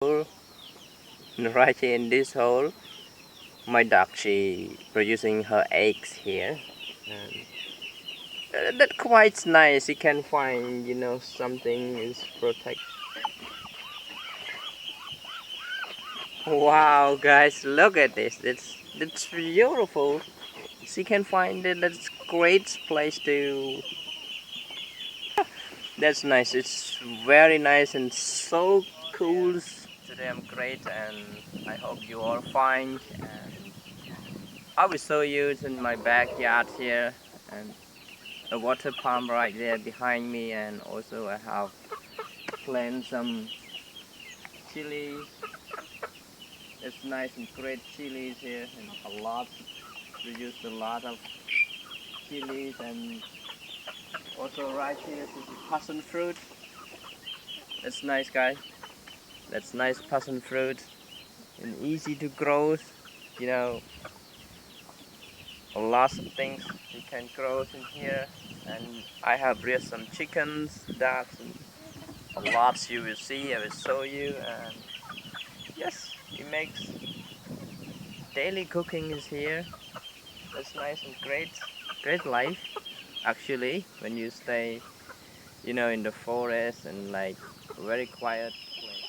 Right here in this hole, my duck, she producing her eggs here. And that quite nice. You can find, something is protect. Wow, guys, look at this. It's beautiful. She can find it. That's great place to. That's nice. It's very nice and so cool. Today I'm great, and I hope you all fine. And I will show you in my backyard here, and a water pump right there behind me, and also I have planted some chilies. It's nice and great chilies here, and a lot. Produce a lot of chilies, and also right here is passion fruit. That's nice, guys. That's nice passion fruit and easy to grow. You know, a lot of things you can grow in here. And I have raised some chickens, ducks, and a lot you will see. I will show you. And yes, it makes daily cooking is here. That's nice and great. Great life, actually, when you stay, in the forest and like very quiet place.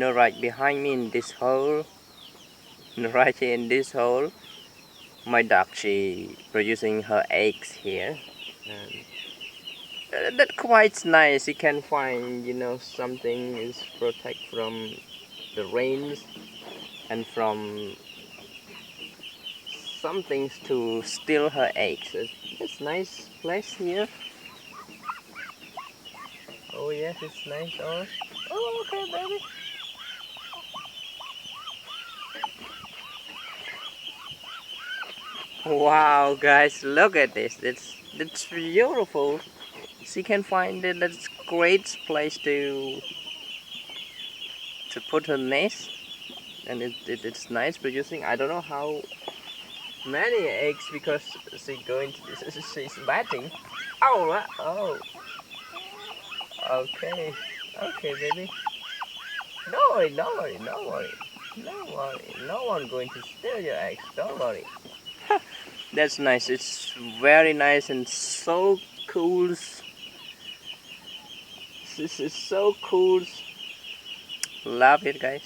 Right behind me in this hole, right here in this hole, my duck, she producing her eggs here. And that quite nice. You can find, something is protect from the rains. and from some things to steal her eggs. It's nice place here. Oh yes, it's nice. Oh okay, baby. Wow, guys, look at this. It's beautiful. She can find it. That's great place to put her nest, and it's nice producing. I don't know how many eggs because she's batting. Oh, okay, okay, baby. No worry, don't worry, no worry, no worry. No one going to steal your eggs. Don't worry. That's nice. It's very nice and so cool. This is so cool. Love it, guys.